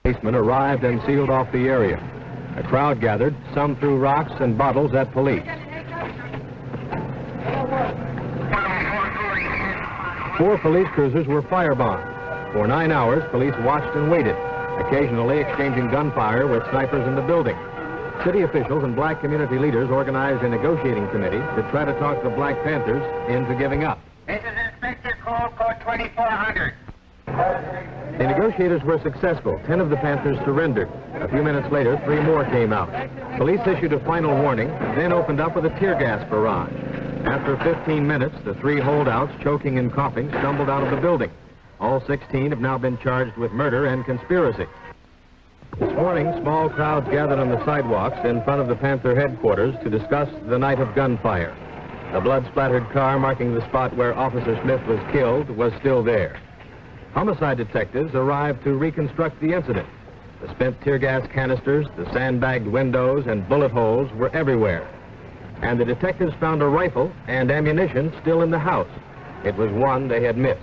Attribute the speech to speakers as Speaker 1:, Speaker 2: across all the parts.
Speaker 1: Policemen arrived and sealed off the area. A crowd gathered, some threw rocks and bottles at police. 4 police cruisers were firebombed. For 9 hours, police watched and waited, occasionally exchanging gunfire with snipers in the building. City officials and black community leaders organized a negotiating committee to try to talk the Black Panthers into giving up.
Speaker 2: This is Inspector Code 2400.
Speaker 1: The negotiators were successful. 10 of the Panthers surrendered. A few minutes later, 3 more came out. Police issued a final warning, then opened up with a tear gas barrage. After 15 minutes, the 3 holdouts, choking and coughing, stumbled out of the building. All 16 have now been charged with murder and conspiracy. This morning, small crowds gathered on the sidewalks in front of the Panther headquarters to discuss the night of gunfire. The blood-splattered car marking the spot where Officer Smith was killed was still there. Homicide detectives arrived to reconstruct the incident. The spent tear gas canisters, the sandbagged windows, and bullet holes were everywhere. And the detectives found a rifle and ammunition still in the house. It was one they had missed.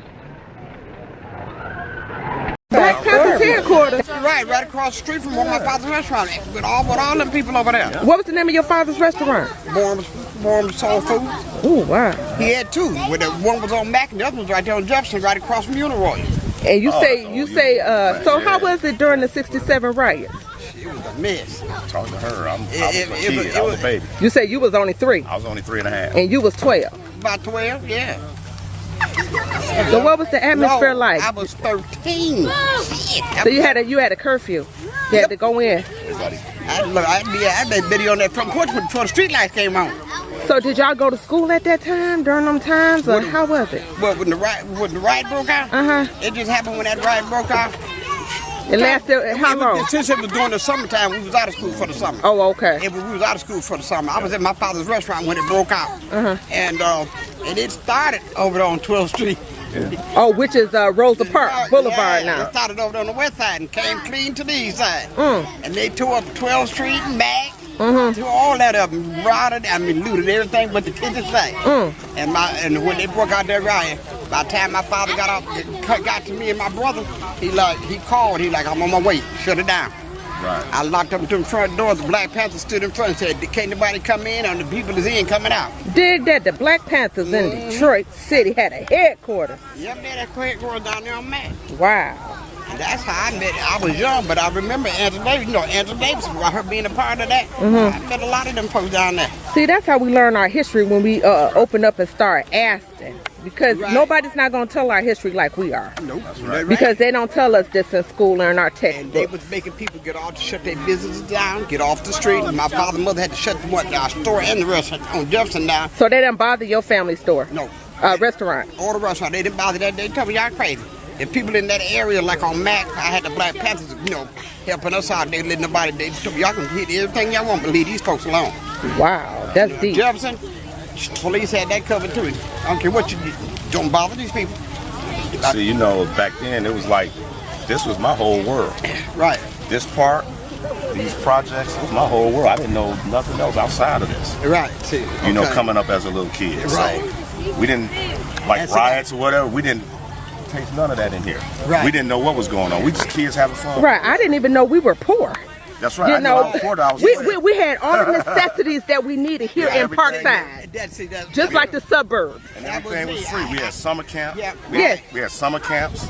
Speaker 3: Black Panthers headquarters.
Speaker 4: Right across the street from one of my father's restaurants with all them people over there.
Speaker 3: What was the name of your father's restaurant?
Speaker 4: Borm's Soul Food.
Speaker 3: Oh, wow.
Speaker 4: He had 2. One was on Mac and the other one was right there on Jefferson, right across from Uniroy.
Speaker 3: And you say, so how was it during the 67 riots?
Speaker 4: It was a mess.
Speaker 5: Talk to her. I was a baby.
Speaker 3: You say you was only 3.
Speaker 5: I was only 3 and a half.
Speaker 3: And you was 12.
Speaker 4: About 12, yeah.
Speaker 3: So what was the atmosphere like?
Speaker 4: I was 13.
Speaker 3: So you had a curfew. You had to go in.
Speaker 4: I made video on that front porch before the street lights came on.
Speaker 3: So did y'all go to school at that time, during them times, or how was it?
Speaker 4: Well, when the riot broke out, it just happened when that riot broke out.
Speaker 3: It lasted how long?
Speaker 4: Since it was during the summertime, we was out of school for the summer.
Speaker 3: Oh, okay.
Speaker 4: We was out of school for the summer. I was at my father's restaurant when it broke out. And it started over there on 12th Street.
Speaker 3: Yeah. Oh, which is Rosa Parks Boulevard now.
Speaker 4: It started over there on the west side and came clean to the east side. And they tore up 12th Street and Mac. Tore all that up and looted everything but the kitchen side. And when they broke out that riot, by the time my father got to me and my brother, he called, I'm on my way, shut it down. Right. I locked up into the front door. The Black Panthers stood in front and said, can't nobody come in, and the people is in coming out.
Speaker 3: Did that? The Black Panthers in Detroit City had a headquarters.
Speaker 4: Yep, they had a headquarters down there on Mac.
Speaker 3: Wow.
Speaker 4: And that's how I met. I was young, but I remember Angela Davis. You know, Angela Davis, her being a part of that. I met a lot of them folks down there.
Speaker 3: See, that's how we learn our history, when we open up and start asking. Because nobody's not going to tell our history like we are.
Speaker 4: Nope.
Speaker 3: Because they don't tell us this in school or in our textbooks.
Speaker 4: And they was making people get off to shut their businesses down, get off the street. And my father and mother had to shut our store and the restaurant on Jefferson down.
Speaker 3: So they didn't bother your family store?
Speaker 4: No.
Speaker 3: Restaurant?
Speaker 4: Or the restaurant. They didn't bother that. They told me y'all crazy. If people in that area, like on Mac, I had the Black Panthers, helping us out. They let nobody. They told me y'all can hit everything y'all want, but leave these folks alone.
Speaker 3: Wow, that's deep.
Speaker 4: Jefferson, police had that covered too. I don't care what you do. Don't bother these people.
Speaker 5: See, back then it was like, this was my whole world.
Speaker 4: Right.
Speaker 5: This park, these projects, it was my whole world. I didn't know nothing else outside of this.
Speaker 4: Right. See,
Speaker 5: coming up as a little kid.
Speaker 4: Right.
Speaker 5: So we didn't, riots or whatever, we didn't taste none of that in here. Right. We didn't know what was going on. We just kids having fun.
Speaker 3: Right. I didn't even know we were poor.
Speaker 5: That's right.
Speaker 3: We had all the necessities that we needed here in Parkside. Just like the suburbs.
Speaker 5: And everything was free. We had summer camp.
Speaker 4: We
Speaker 5: had summer camps.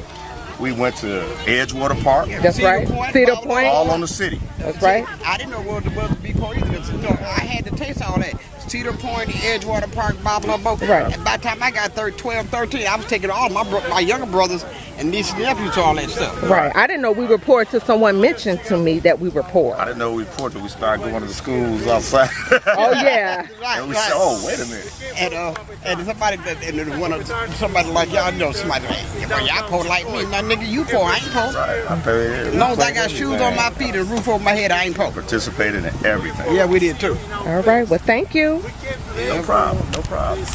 Speaker 5: We went to Edgewater Park.
Speaker 3: That's right. Cedar Point.
Speaker 5: All on the city.
Speaker 3: That's right.
Speaker 4: I didn't know what was to be poor either. I had to taste all that. Cedar Point, Edgewater Park, blah, blah, blah.
Speaker 3: Right.
Speaker 4: And by the time I got 12, 13, I was taking all my younger brothers and nieces and nephews to all that stuff.
Speaker 3: Right. I didn't know we were poor until someone mentioned to me that we were poor.
Speaker 5: I didn't know we were poor until we started going to the schools outside.
Speaker 3: Oh, yeah.
Speaker 5: And we said, oh, wait a minute.
Speaker 4: And somebody like y'all, somebody like, y'all poor like me. Now, nigga, you poor, I ain't poor.
Speaker 5: Right.
Speaker 4: As long as I got shoes on my feet and a roof over my head, I ain't poor.
Speaker 5: Participated in everything.
Speaker 4: Yeah, we did too.
Speaker 3: All right. Well, thank you.
Speaker 5: No problem. No problem.